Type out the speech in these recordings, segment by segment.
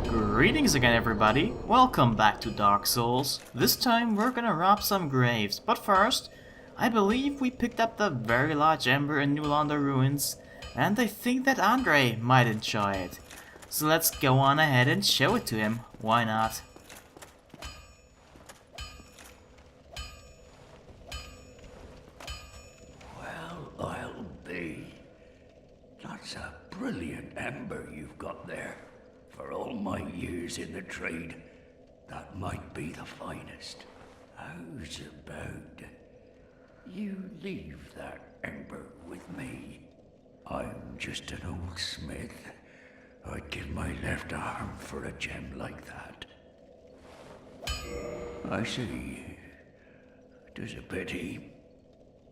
Greetings again, everybody. Welcome back to Dark Souls. This time we're gonna rob some graves, but first, I believe we picked up the very large ember in New Londo ruins, and I think that Andre might enjoy it. So let's go on ahead and show it to him. Why not? Well, I'll be. That's a brilliant ember you've got there. For all my years in the trade, that might be the finest. How's about you leave that ember with me? I'm just an old smith. I'd give my left arm for a gem like that. I see. 'Tis a pity.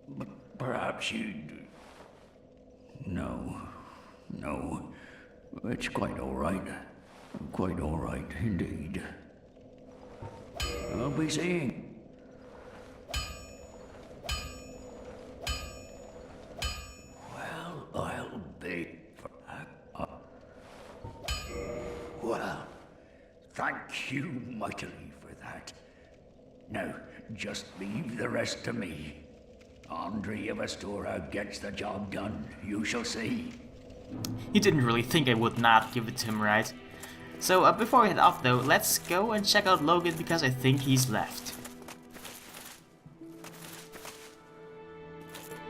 But perhaps you'd... No. It's quite all right. Quite all right, indeed. I'll be seeing. Well, I'll be... Well, thank you mightily for that. Now, just leave the rest to me. Andre of Astora gets the job done, you shall see. You didn't really think I would not give it to him, right? So before we head off though, let's go and check out Logan because I think he's left.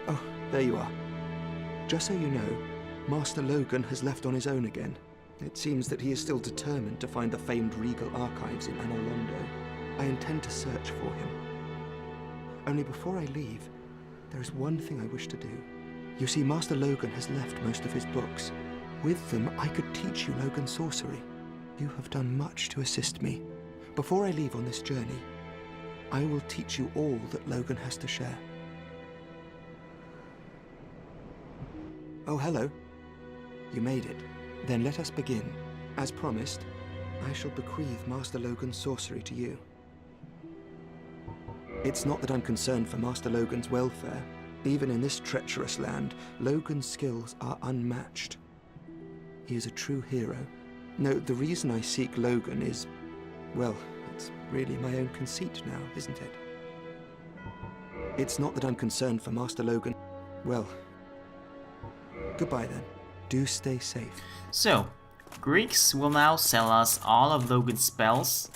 Oh, there you are. Just so you know, Master Logan has left on his own again. It seems that he is still determined to find the famed regal archives in Anor Londo. I intend to search for him. Only before I leave, there is one thing I wish to do. You see, Master Logan has left most of his books. With them, I could teach you Logan's sorcery. You have done much to assist me. Before I leave on this journey, I will teach you all that Logan has to share. Oh, hello. You made it. Then let us begin. As promised, I shall bequeath Master Logan's sorcery to you. It's not that I'm concerned for Master Logan's welfare. Even in this treacherous land, Logan's skills are unmatched. He is a true hero. No, the reason I seek Logan is, well, it's really my own conceit now, isn't it? It's not that I'm concerned for Master Logan. Well, goodbye then. Do stay safe. So, Greeks will now sell us all of Logan's spells,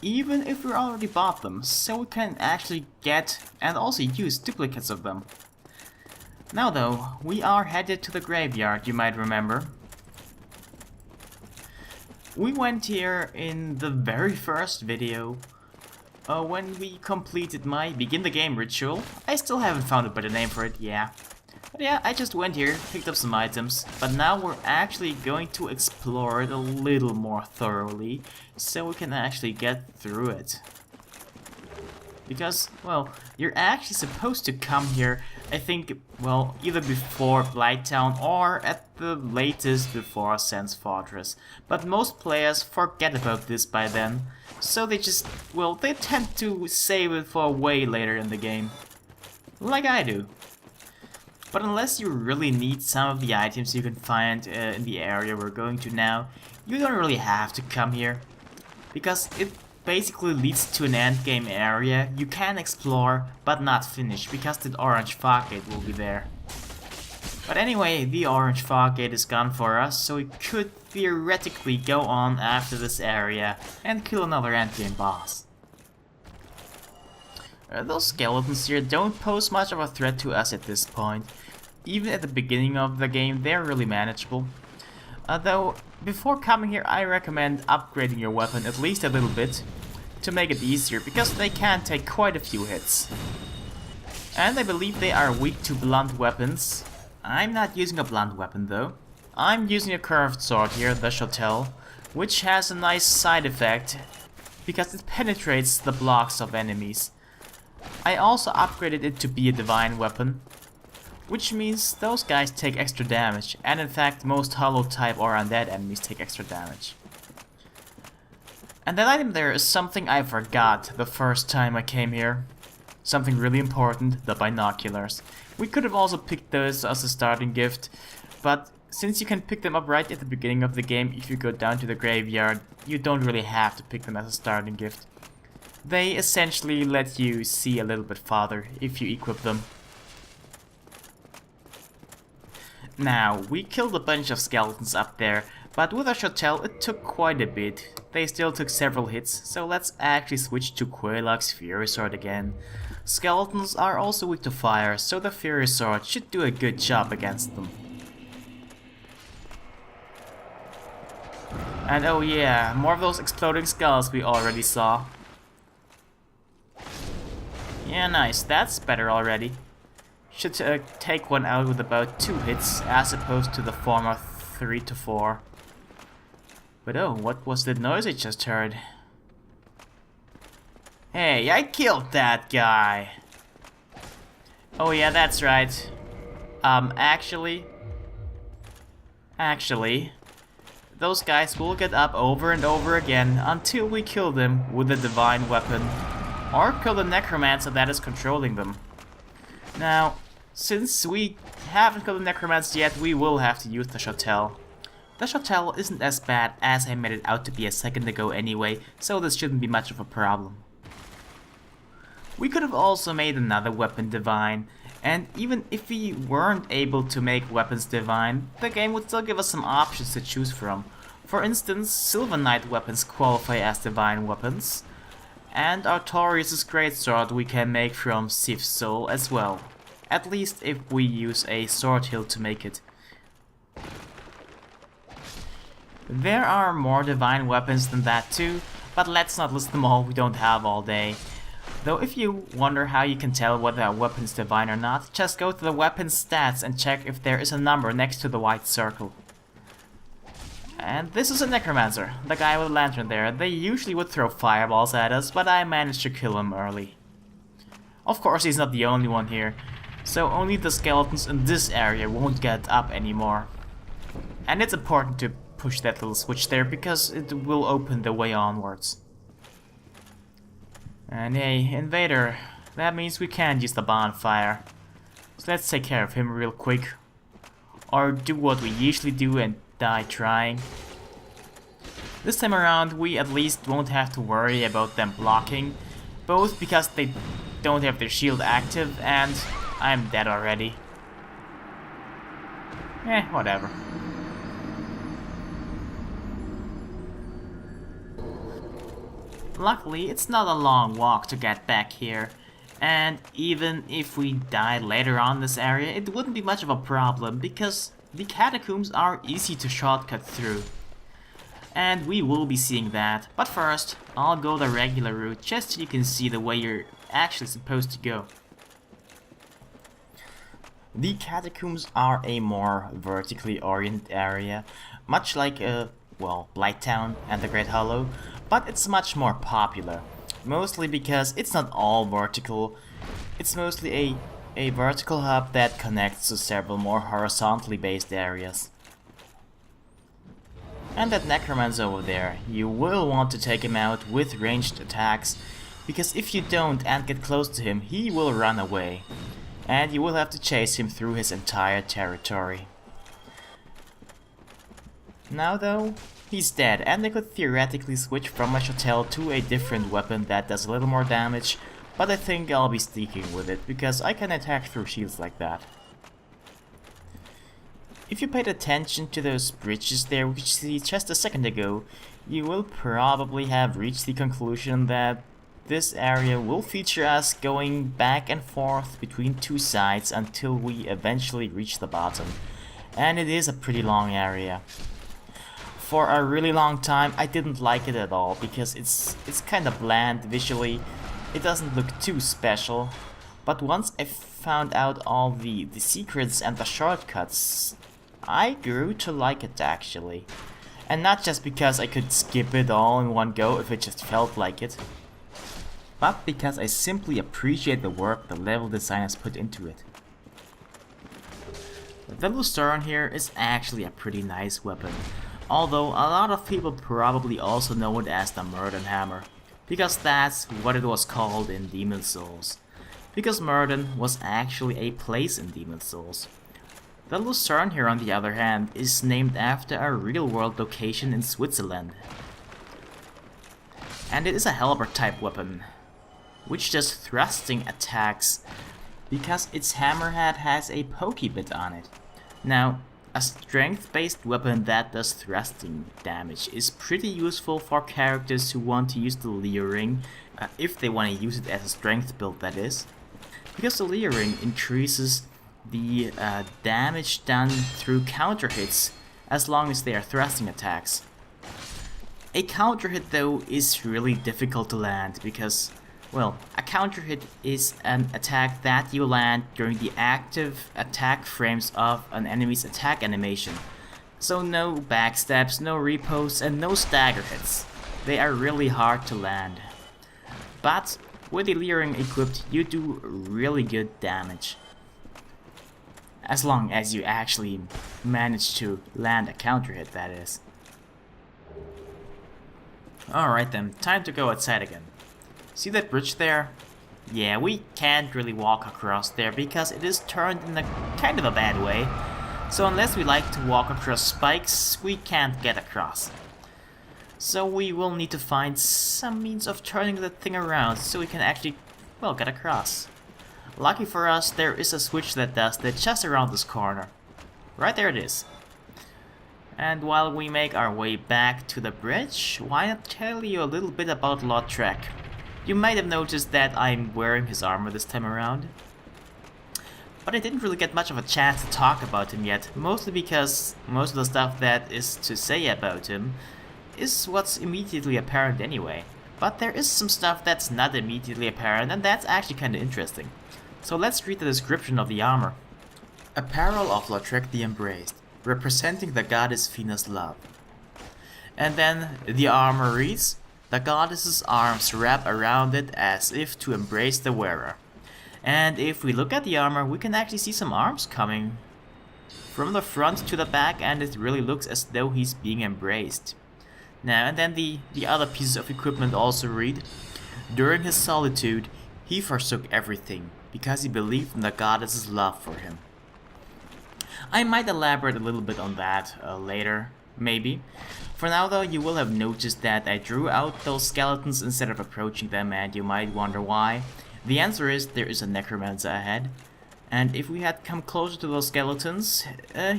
even if we already bought them, so we can actually get and also use duplicates of them. Now though, we are headed to the graveyard, you might remember. We went here in the very first video, when we completed my begin the game ritual. I still haven't found a better name for it, yeah. But yeah, I just went here, picked up some items, but now we're actually going to explore it a little more thoroughly, so we can actually get through it. Because, well, you're actually supposed to come here, I think, well, either before Blighttown or at the latest before Sen's Fortress. But most players forget about this by then, so they just, well, they tend to save it for way later in the game. Like I do. But unless you really need some of the items you can find in the area we're going to now, you don't really have to come here. Because it basically leads to an endgame area you can explore but not finish, because the orange fog gate will be there. But anyway, the orange fog gate is gone for us, so we could theoretically go on after this area and kill another endgame boss. Those skeletons here don't pose much of a threat to us at this point. Even at the beginning of the game, they're really manageable. Though, before coming here, I recommend upgrading your weapon at least a little bit to make it easier, because they can take quite a few hits. And I believe they are weak to blunt weapons. I'm not using a blunt weapon though. I'm using a curved sword here, the Shotell, which has a nice side effect because it penetrates the blocks of enemies. I also upgraded it to be a divine weapon, which means those guys take extra damage, and in fact most hollow type or undead enemies take extra damage. And that item there is something I forgot the first time I came here. Something really important, the binoculars. We could have also picked those as a starting gift, but since you can pick them up right at the beginning of the game if you go down to the graveyard, you don't really have to pick them as a starting gift. They essentially let you see a little bit farther if you equip them. Now, we killed a bunch of skeletons up there, but with our shottel it took quite a bit. They still took several hits, so let's actually switch to Quelaag's Fury Sword again. Skeletons are also weak to fire, so the Fury Sword should do a good job against them. And oh yeah, more of those exploding skulls we already saw. Yeah, nice, that's better already. Should take one out with about 2 hits, as opposed to the former 3 to 4. But oh, what was the noise I just heard? Hey, I killed that guy! Oh yeah, that's right. Actually, those guys will get up over and over again until we kill them with a divine weapon, or kill the necromancer that is controlling them. Now, since we haven't killed the necromancer yet, we will have to use the shottel. The shottel isn't as bad as I made it out to be a second ago anyway, so this shouldn't be much of a problem. We could have also made another weapon divine, and even if we weren't able to make weapons divine, the game would still give us some options to choose from. For instance, Silver Knight weapons qualify as divine weapons, and Artorias' greatsword we can make from Sif's Soul as well, at least if we use a sword hilt to make it. There are more divine weapons than that too, but let's not list them all, we don't have all day. Though if you wonder how you can tell whether a weapon is divine or not, just go to the weapon stats and check if there is a number next to the white circle. And this is a necromancer, the guy with the lantern there. They usually would throw fireballs at us, but I managed to kill him early. Of course he's not the only one here, so only the skeletons in this area won't get up anymore. And it's important to push that little switch there because it will open the way onwards. And hey, Invader, that means we can't use the bonfire. So let's take care of him real quick. Or do what we usually do and die trying. This time around we at least won't have to worry about them blocking, both because they don't have their shield active and I'm dead already. Whatever. Luckily, it's not a long walk to get back here, and even if we died later on in this area, it wouldn't be much of a problem because the catacombs are easy to shortcut through. And we will be seeing that, but first, I'll go the regular route just so you can see the way you're actually supposed to go. The catacombs are a more vertically oriented area, much like Blighttown and the Great Hollow, but it's much more popular, mostly because it's not all vertical. It's mostly a vertical hub that connects to several more horizontally based areas. And that necromancer over there, you will want to take him out with ranged attacks, because if you don't and get close to him, he will run away, and you will have to chase him through his entire territory. Now though, he's dead, and I could theoretically switch from my shottel to a different weapon that does a little more damage, but I think I'll be sticking with it, because I can attack through shields like that. If you paid attention to those bridges there which you see just a second ago, you will probably have reached the conclusion that this area will feature us going back and forth between two sides until we eventually reach the bottom. And it is a pretty long area. For a really long time I didn't like it at all because it's kind of bland visually. It doesn't look too special. But once I found out all the secrets and the shortcuts, I grew to like it actually. And not just because I could skip it all in one go if it just felt like it, but because I simply appreciate the work the level designers put into it. The Lucerne here is actually a pretty nice weapon, although a lot of people probably also know it as the Murden Hammer, because that's what it was called in Demon's Souls. Because Murden was actually a place in Demon's Souls. The Lucerne here, on the other hand, is named after a real-world location in Switzerland. And it is a halberd type weapon, which does thrusting attacks because its hammerhead has a pokey bit on it. Now, a strength-based weapon that does thrusting damage is pretty useful for characters who want to use the Leering, if they want to use it as a strength build, that is. Because the Leering increases the damage done through counter hits as long as they are thrusting attacks. A counter hit though is really difficult to land because, well, a counter hit is an attack that you land during the active attack frames of an enemy's attack animation. So no backstabs, no repos, and no stagger hits. They are really hard to land. But with the Leering equipped, you do really good damage. As long as you actually manage to land a counter hit, that is. Alright then, time to go outside again. See that bridge there? Yeah, we can't really walk across there because it is turned in a kind of a bad way. So unless we like to walk across spikes, we can't get across. So we will need to find some means of turning the thing around so we can actually, well, get across. Lucky for us, there is a switch that does that just around this corner. Right there it is. And while we make our way back to the bridge, why not tell you a little bit about Lautrec? You might have noticed that I'm wearing his armor this time around. But I didn't really get much of a chance to talk about him yet, mostly because most of the stuff that is to say about him is what's immediately apparent anyway. But there is some stuff that's not immediately apparent, and that's actually kinda interesting. So let's read the description of the armor. Apparel of Lautrec the Embraced, representing the goddess Fina's love. And then the armor reads, the goddess's arms wrap around it as if to embrace the wearer. And if we look at the armor, we can actually see some arms coming from the front to the back, and it really looks as though he's being embraced. Now, and then the other pieces of equipment also read, during his solitude, he forsook everything, because he believed in the goddess's love for him. I might elaborate a little bit on that later, maybe. For now though, you will have noticed that I drew out those skeletons instead of approaching them, and you might wonder why. The answer is there is a necromancer ahead, and if we had come closer to those skeletons,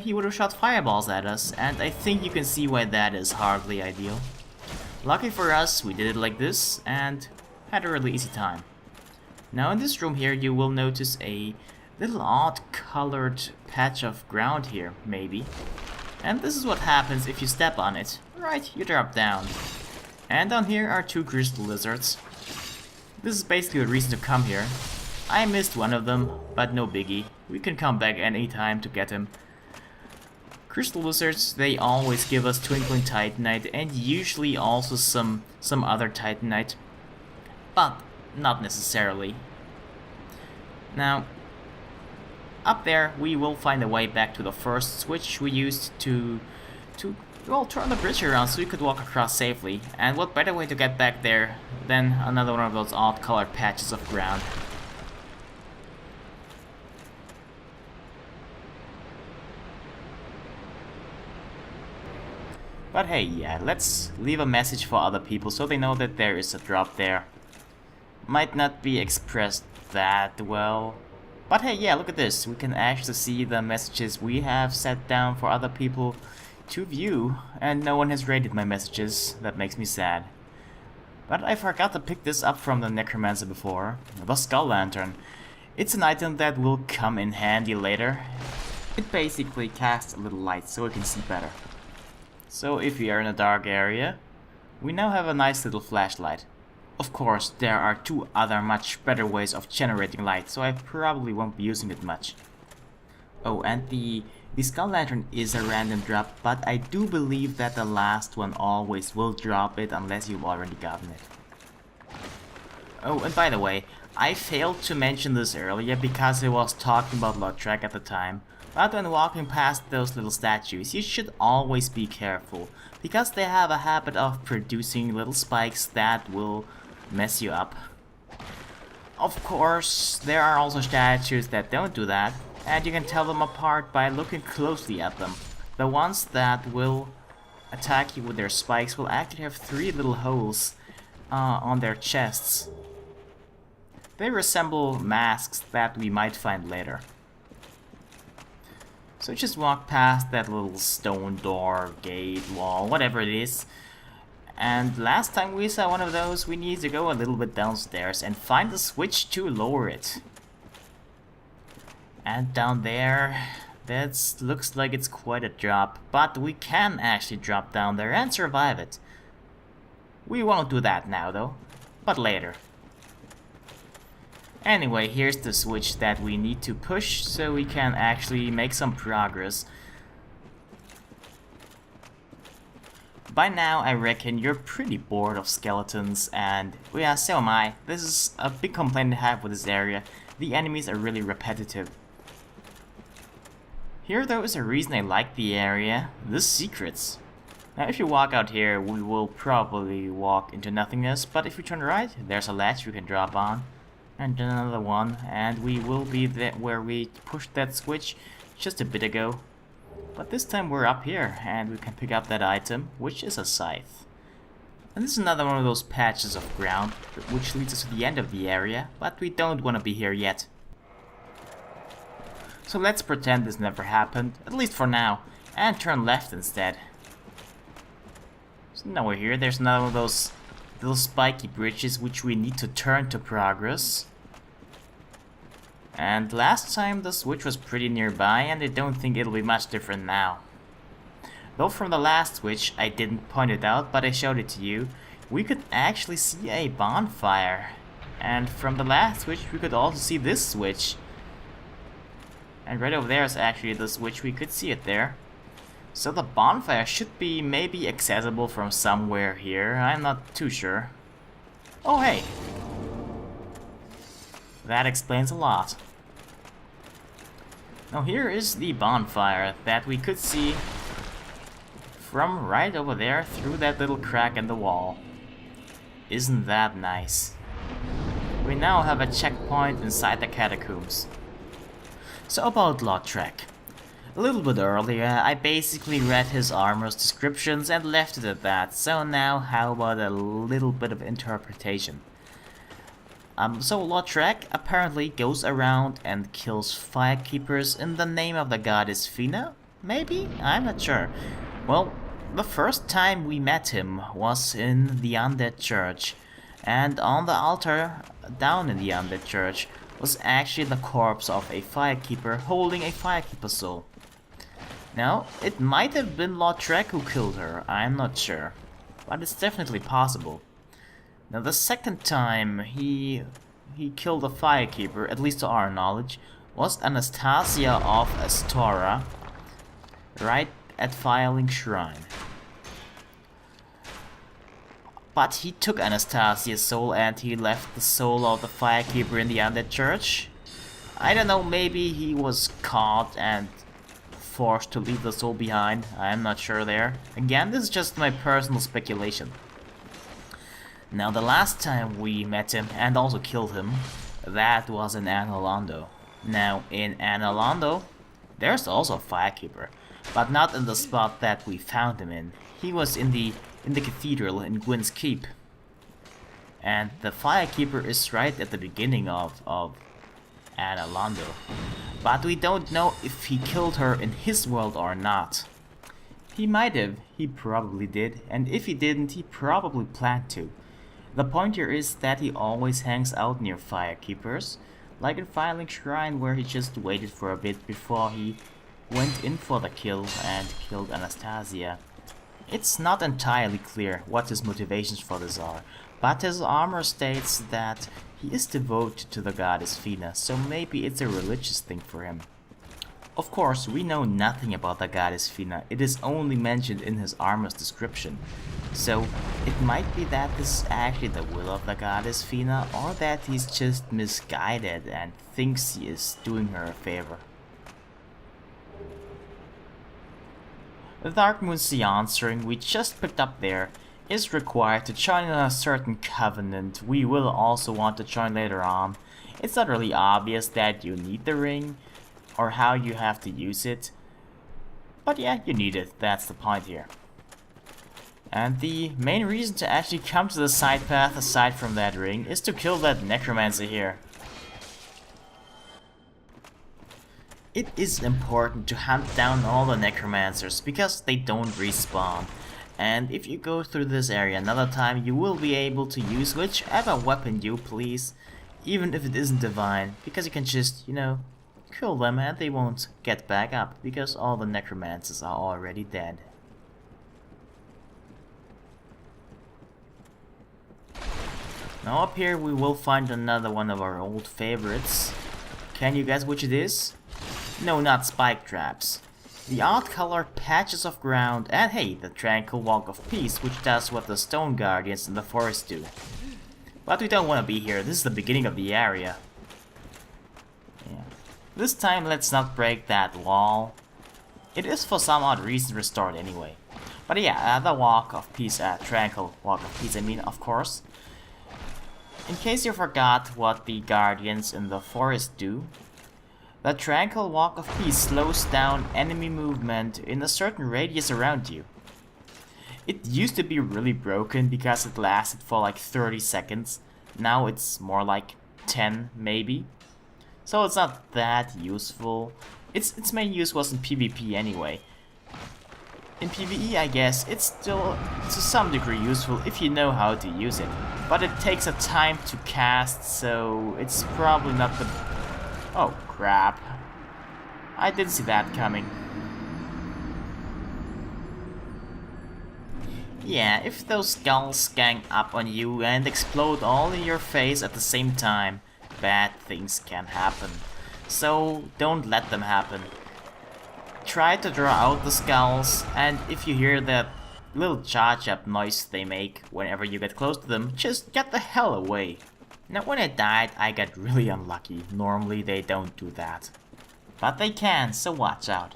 he would have shot fireballs at us, and I think you can see why that is hardly ideal. Lucky for us, we did it like this, and had a really easy time. Now in this room here, you will notice a little odd colored patch of ground here, maybe. And this is what happens if you step on it. Right, you drop down. And down here are two crystal lizards. This is basically the reason to come here. I missed one of them, but no biggie. We can come back any time to get him. Crystal lizards, they always give us twinkling titanite and usually also some other titanite. But not necessarily. Now, up there we will find a way back to the first switch we used to well, turn the bridge around so we could walk across safely. And what better way to get back there than another one of those odd colored patches of ground. But hey, yeah, let's leave a message for other people so they know that there is a drop there. Might not be expressed that well, but hey, yeah, look at this. We can actually see the messages we have set down for other people to view, and no one has rated my messages. That makes me sad. But I forgot to pick this up from the Necromancer before. The Skull Lantern. It's an item that will come in handy later. It basically casts a little light so we can see better. So if we are in a dark area, we now have a nice little flashlight. Of course, there are two other much better ways of generating light, so I probably won't be using it much. Oh, and the Skull Lantern is a random drop, but I do believe that the last one always will drop it unless you've already gotten it. Oh, and by the way, I failed to mention this earlier because I was talking about Lautrec at the time, but when walking past those little statues, you should always be careful, because they have a habit of producing little spikes that will mess you up. Of course, there are also statues that don't do that, And you can tell them apart by looking closely at them. The ones that will attack you with their spikes will actually have 3 little holes on their chests. They resemble masks that we might find later. So just walk past that little stone door, gate, wall, whatever it is. And last time we saw one of those, we need to go a little bit downstairs and find the switch to lower it. And down there, that looks like it's quite a drop, but we can actually drop down there and survive it. We won't do that now though, but later. Anyway, here's the switch that we need to push so we can actually make some progress. By now I reckon you're pretty bored of skeletons, and well, yeah, so am I. This is a big complaint I have with this area. The enemies are really repetitive. Here though is a reason I like the area, the secrets. Now if you walk out here we will probably walk into nothingness, but if we turn right there's a latch we can drop on. And another one, and we will be there where we pushed that switch just a bit ago. But this time we're up here and we can pick up that item, which is a scythe. And this is another one of those patches of ground which leads us to the end of the area, but we don't want to be here yet. So let's pretend this never happened, at least for now, and turn left instead. So now we're here. There's another one of those little spiky bridges which we need to turn to progress. And last time the switch was pretty nearby, and I don't think it'll be much different now. Though from the last switch, I didn't point it out, but I showed it to you, we could actually see a bonfire. And from the last switch, we could also see this switch. And right over there is actually the switch, we could see it there. So the bonfire should be maybe accessible from somewhere here, I'm not too sure. Oh hey! That explains a lot. Now here is the bonfire that we could see from right over there through that little crack in the wall. Isn't that nice? We now have a checkpoint inside the catacombs. So about Lautrec. A little bit earlier, I basically read his armor's descriptions and left it at that, so now how about a little bit of interpretation. So Lautrec apparently goes around and kills firekeepers in the name of the goddess Fina? Maybe? I'm not sure. Well, the first time we met him was in the Undead Church, and on the altar down in the Undead Church was actually the corpse of a firekeeper holding a firekeeper soul. Now, it might have been Lautrec who killed her, I'm not sure, but it's definitely possible. Now the second time he killed a firekeeper, at least to our knowledge, was Anastasia of Astora, right at Firelink Shrine. But he took Anastasia's soul and he left the soul of the firekeeper in the Undead Church. I don't know, maybe he was caught and forced to leave the soul behind, I'm not sure there. Again, this is just my personal speculation. Now the last time we met him and also killed him, that was in Analondo. Now in Analondo, there's also a firekeeper, but not in the spot that we found him in. He was in the cathedral in Gwyn's Keep. And the firekeeper is right at the beginning of Analondo. But we don't know if he killed her in his world or not. He might have, he probably did, and if he didn't, he probably planned to. The point here is that he always hangs out near firekeepers, like in Firelink Shrine where he just waited for a bit before he went in for the kill and killed Anastasia. It's not entirely clear what his motivations for this are, but his armor states that he is devoted to the goddess Fina, so maybe it's a religious thing for him. Of course, we know nothing about the goddess Fina, it is only mentioned in his armor's description. So, it might be that this is actually the will of the goddess Fina, or that he's just misguided and thinks he is doing her a favor. The Dark Moon Seance ring we just picked up there is required to join a certain covenant we will also want to join later on. It's not really obvious that you need the ring, or how you have to use it. But yeah, you need it, that's the point here. And the main reason to actually come to the side path aside from that ring is to kill that necromancer here. It is important to hunt down all the necromancers because they don't respawn. And if you go through this area another time, you will be able to use whichever weapon you please, even if it isn't divine, because you can just, you know, kill them and they won't get back up because all the necromancers are already dead. Now up here we will find another one of our old favorites. Can you guess which it is? No, not spike traps. The odd color patches of ground, and hey, the tranquil walk of peace, which does what the stone guardians in the forest do. But we don't want to be here, this is the beginning of the area. Yeah. This time let's not break that wall. It is for some odd reason restored anyway. But yeah, the walk of peace, tranquil walk of peace I mean, of course. In case you forgot what the guardians in the forest do, the tranquil walk of peace slows down enemy movement in a certain radius around you. It used to be really broken because it lasted for like 30 seconds, now it's more like 10 maybe. So it's not that useful. Its main use was in PvP anyway. In PvE, I guess, it's still to some degree useful if you know how to use it. But it takes a time to cast, so it's probably not the... Oh, crap. I didn't see that coming. Yeah, if those skulls gang up on you and explode all in your face at the same time, bad things can happen. So don't let them happen. Try to draw out the skulls, and if you hear that little charge-up noise they make whenever you get close to them, just get the hell away. Now when I died, I got really unlucky. Normally they don't do that. But they can, so watch out.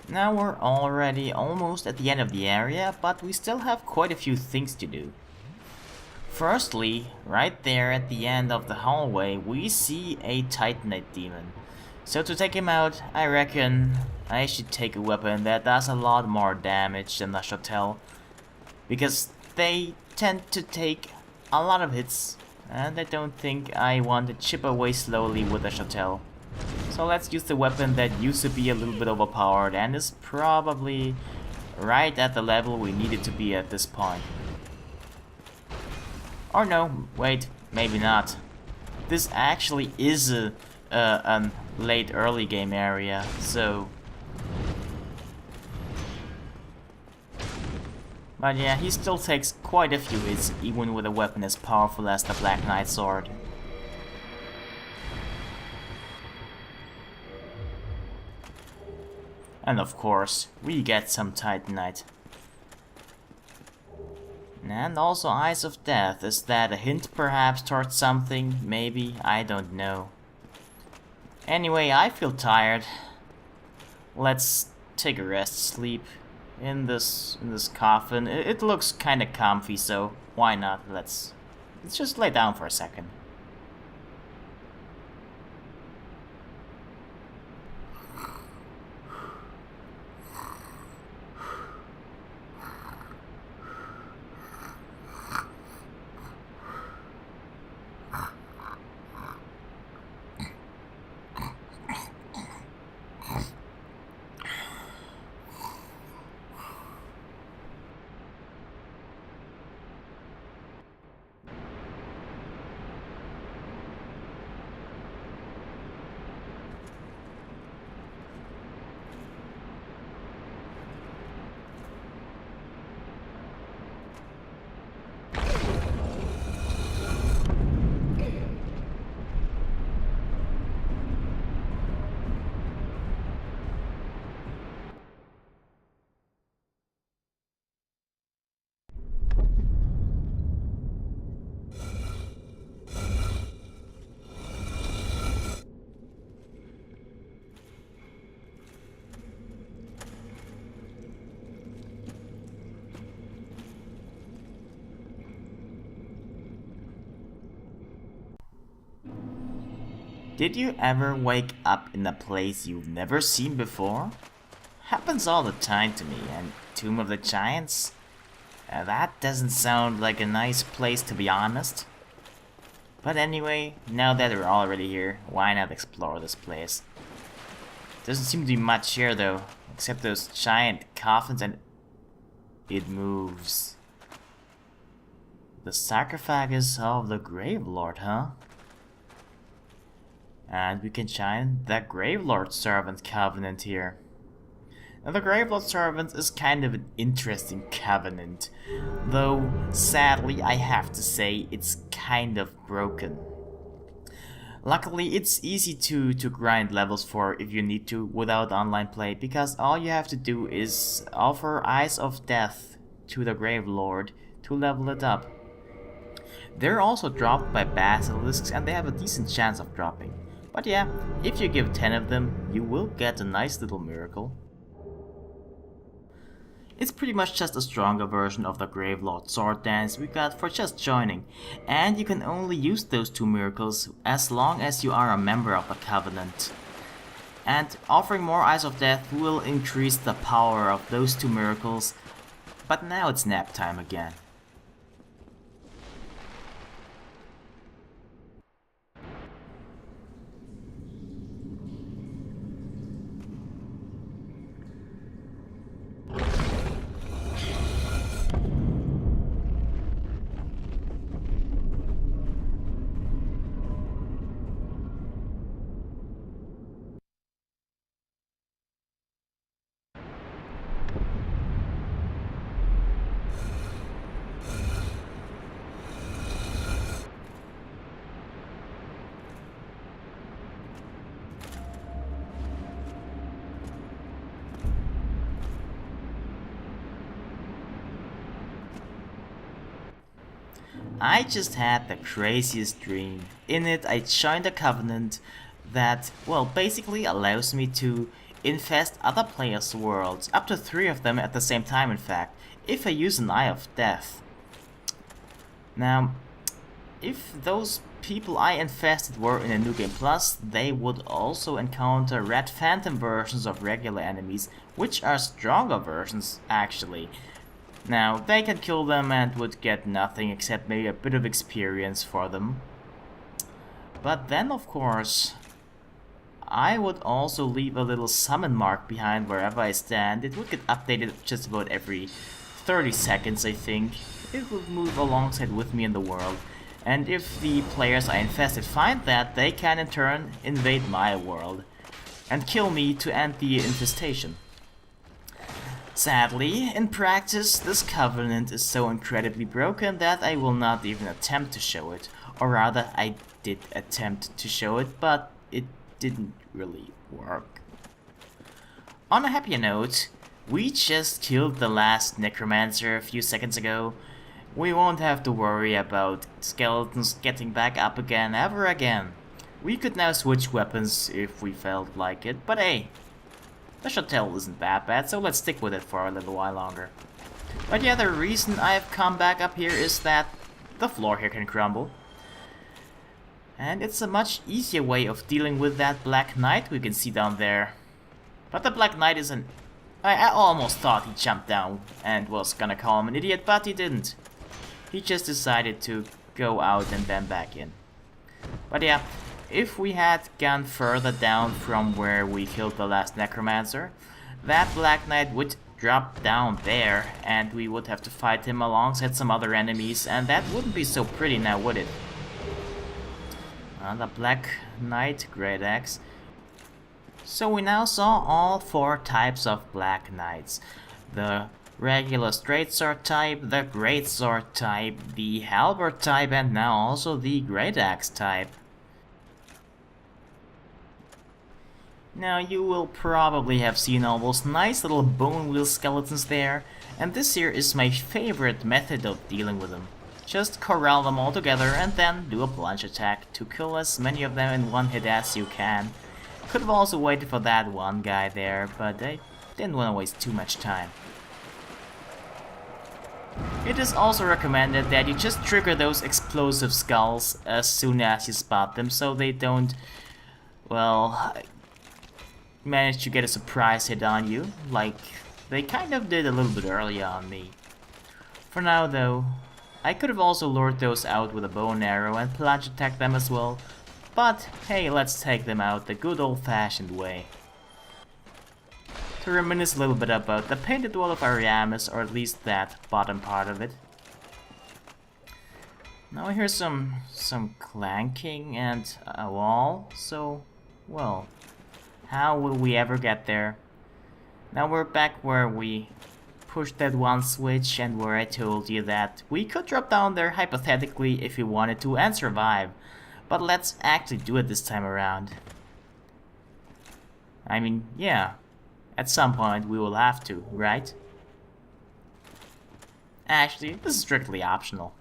Now we're already almost at the end of the area, but we still have quite a few things to do. Firstly, right there at the end of the hallway, we see a Titanite demon. So to take him out, I reckon I should take a weapon that does a lot more damage than the shotell, because they tend to take a lot of hits, and I don't think I want to chip away slowly with a shotell. So let's use the weapon that used to be a little bit overpowered and is probably right at the level we need it to be at this point. Or no, wait, maybe not. This actually is a late early game area, so... But yeah, he still takes quite a few hits, even with a weapon as powerful as the Black Knight sword. And of course, we get some Titanite. And also Eyes of Death, is that a hint perhaps towards something? Maybe, I don't know. Anyway, I feel tired. Let's take a rest, sleep in this coffin. It looks kinda comfy, so why not? Let's just lay down for a second. Did you ever wake up in a place you've never seen before? Happens all the time to me, and Tomb of the Giants? That doesn't sound like a nice place, to be honest. But anyway, now that we're already here, why not explore this place? Doesn't seem to be much here though, except those giant coffins, and it moves. The sarcophagus of the Gravelord, huh? And we can join the Gravelord Servant covenant here. Now, the Gravelord Servants is kind of an interesting covenant, though sadly I have to say it's kind of broken. Luckily it's easy to grind levels for if you need to without online play, because all you have to do is offer Eyes of Death to the Gravelord to level it up. They're also dropped by basilisks and they have a decent chance of dropping. But yeah, if you give 10 of them, you will get a nice little miracle. It's pretty much just a stronger version of the Gravelord Sword Dance we got for just joining, and you can only use those two miracles as long as you are a member of the Covenant. And offering more Eyes of Death will increase the power of those two miracles, but now it's nap time again. I just had the craziest dream. In it, I joined a covenant that, well, basically allows me to infest other players' worlds, up to 3 of them at the same time in fact, if I use an Eye of Death. Now, if those people I infested were in a New Game Plus, they would also encounter Red Phantom versions of regular enemies, which are stronger versions actually. Now, they can kill them and would get nothing except maybe a bit of experience for them. But then, of course, I would also leave a little summon mark behind wherever I stand. It would get updated just about every 30 seconds, I think. It would move alongside with me in the world. And if the players I infested find that, they can in turn invade my world and kill me to end the infestation. Sadly, in practice, this covenant is so incredibly broken that I will not even attempt to show it. Or rather, I did attempt to show it, but it didn't really work. On a happier note, we just killed the last necromancer a few seconds ago. We won't have to worry about skeletons getting back up again ever again. We could now switch weapons if we felt like it, but hey, the shuttle isn't that bad, so let's stick with it for a little while longer. But yeah, the reason I've come back up here is that the floor here can crumble. And it's a much easier way of dealing with that Black Knight we can see down there. But the Black Knight isn't... I almost thought he jumped down and was gonna call him an idiot, but he didn't. He just decided to go out and then back in. But yeah, if we had gone further down from where we killed the last necromancer, that Black Knight would drop down there and we would have to fight him alongside some other enemies, and that wouldn't be so pretty now, would it? The Black Knight, Great Axe. So we now saw all 4 types of Black Knights. The regular straight sword type, the great sword type, the halberd type, and now also the Great Axe type. Now you will probably have seen all those nice little bone wheel skeletons there, and this here is my favorite method of dealing with them. Just corral them all together and then do a plunge attack to kill as many of them in one hit as you can. Could have also waited for that one guy there, but I didn't want to waste too much time. It is also recommended that you just trigger those explosive skulls as soon as you spot them, so they don't well, managed to get a surprise hit on you, like they kind of did a little bit earlier on me. For now though, I could have also lured those out with a bow and arrow and plunge attack them as well, but hey, let's take them out the good old-fashioned way. To reminisce a little bit about the painted wall of Ariamis, or at least that bottom part of it. Now I hear some clanking and a wall, so, well, how will we ever get there? Now we're back where we pushed that one switch and where I told you that we could drop down there hypothetically if we wanted to and survive. But let's actually do it this time around. I mean, yeah, at some point we will have to, right? Actually, this is strictly optional.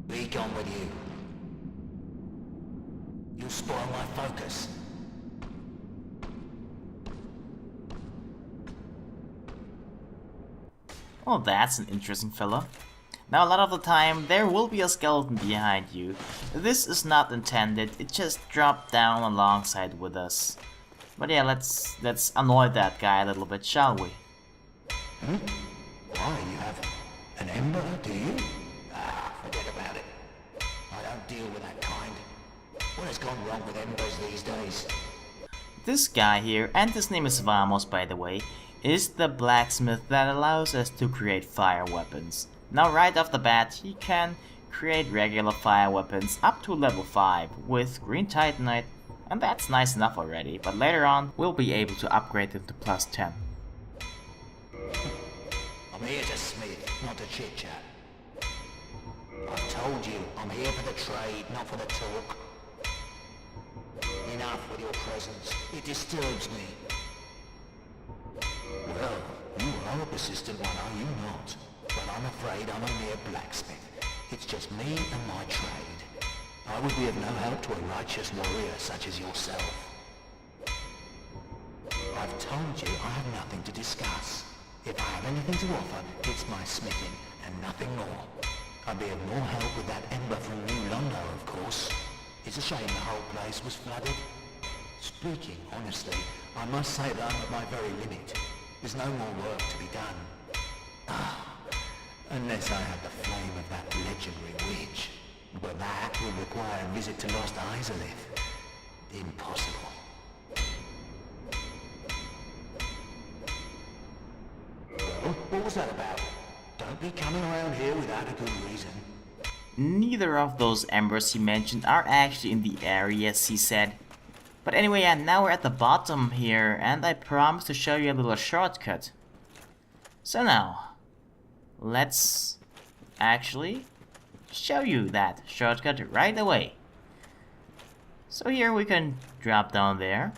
Be gone with you. You'll spoil my focus. Well, that's an interesting fella. Now, a lot of the time, there will be a skeleton behind you. This is not intended, it just dropped down alongside with us. But yeah, let's annoy that guy a little bit, shall we? Why, you have an ember, do you? Ah, forget about it. I don't deal with that kind. What has gone wrong with embers these days? This guy here, and his name is Vamos by the way, is the blacksmith that allows us to create fire weapons. Now right off the bat, he can create regular fire weapons up to level 5 with green titanite, and that's nice enough already, but later on we'll be able to upgrade them to plus 10. I'm here to smith, not to chit-chat. I've told you, I'm here for the trade, not for the talk. Enough with your presence. It disturbs me. Well, you are a persistent one, are you not? But I'm afraid I'm a mere blacksmith. It's just me and my trade. I would be of no help to a righteous warrior such as yourself. I've told you I have nothing to discuss. If I have anything to offer, it's my smithing and nothing more. I'd be of more help with that ember from New Londo, of course. It's a shame the whole place was flooded. Speaking honestly, I must say that I'm at my very limit. There's no more work to be done. Unless I had the flame of that legendary witch. But that would require a visit to Lost Izalith. Impossible. Well, what was that about? Don't be coming around here without a good reason. Neither of those embers he mentioned are actually in the areas he said. But anyway, yeah, now we're at the bottom here, and I promised to show you a little shortcut. So now, let's actually show you that shortcut right away. So here we can drop down there.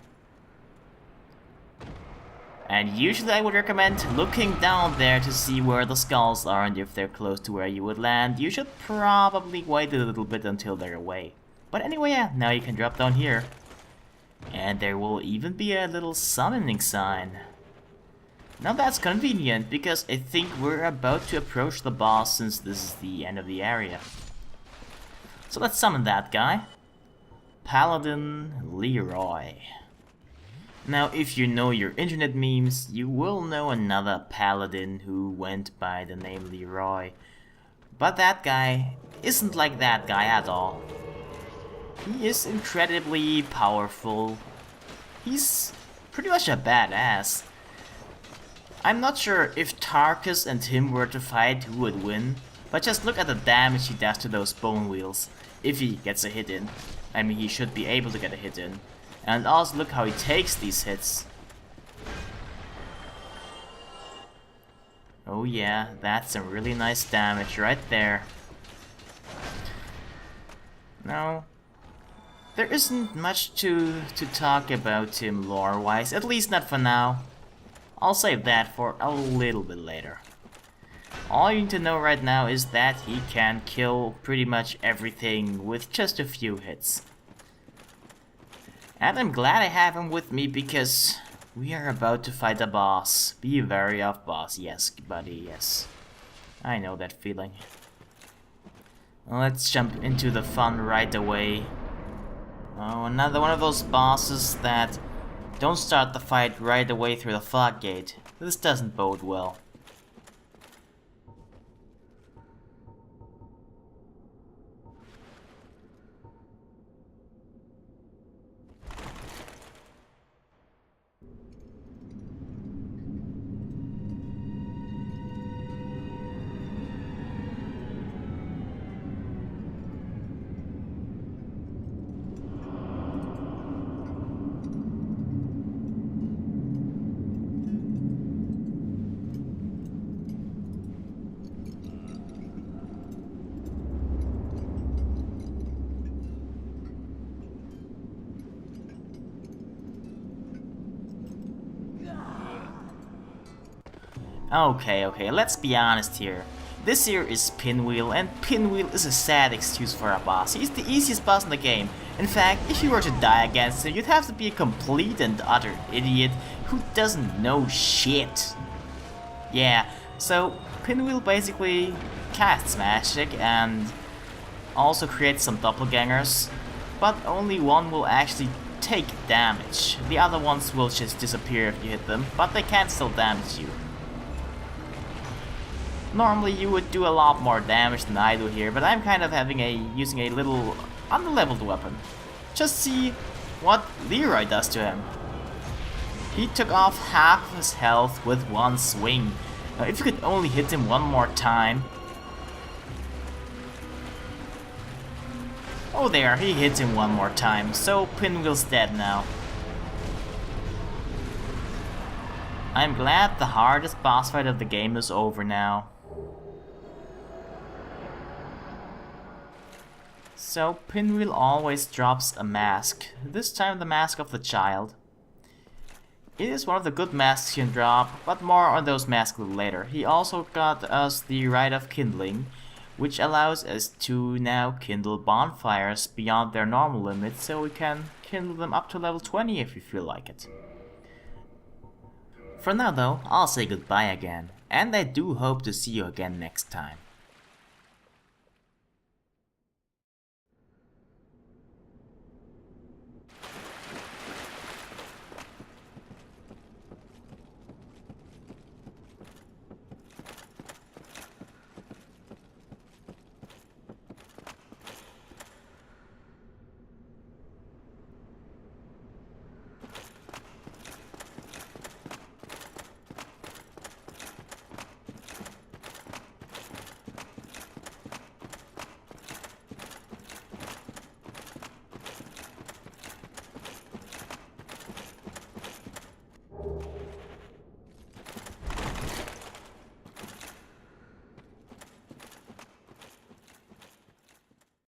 And usually I would recommend looking down there to see where the skulls are, and if they're close to where you would land, you should probably wait a little bit until they're away. But anyway, yeah, now you can drop down here. And there will even be a little summoning sign. Now that's convenient, because I think we're about to approach the boss since this is the end of the area. So let's summon that guy. Paladin Leroy. Now, if you know your internet memes, you will know another paladin who went by the name Leroy. But that guy isn't like that guy at all. He is incredibly powerful. He's pretty much a badass. I'm not sure if Tarkus and him were to fight who would win, but just look at the damage he does to those bone wheels, if he gets a hit in. I mean, he should be able to get a hit in. And also look how he takes these hits. Oh yeah, that's some really nice damage right there. Now, there isn't much to talk about him lore-wise, at least not for now. I'll save that for a little bit later. All you need to know right now is that he can kill pretty much everything with just a few hits. And I'm glad I have him with me because we are about to fight a boss. Be wary of boss, yes buddy, yes. I know that feeling. Let's jump into the fun right away. Oh, another one of those bosses that don't start the fight right away through the fog gate. This doesn't bode well. Okay, let's be honest here. This here is Pinwheel, and Pinwheel is a sad excuse for a boss. He's the easiest boss in the game. In fact, if you were to die against him, you'd have to be a complete and utter idiot who doesn't know shit. Yeah, so Pinwheel basically casts magic and also creates some doppelgangers, but only one will actually take damage. The other ones will just disappear if you hit them, but they can still damage you. Normally you would do a lot more damage than I do here, but I'm kind of using a little underleveled weapon. Just see what Leroy does to him. He took off half of his health with one swing. Now, if you could only hit him one more time. Oh there, he hits him one more time, so Pinwheel's dead now. I'm glad the hardest boss fight of the game is over now. So Pinwheel always drops a mask, this time the mask of the child. It is one of the good masks he can drop, but more on those masks a little later. He also got us the Rite of Kindling, which allows us to now kindle bonfires beyond their normal limit, so we can kindle them up to level 20 if we feel like it. For now though, I'll say goodbye again, and I do hope to see you again next time.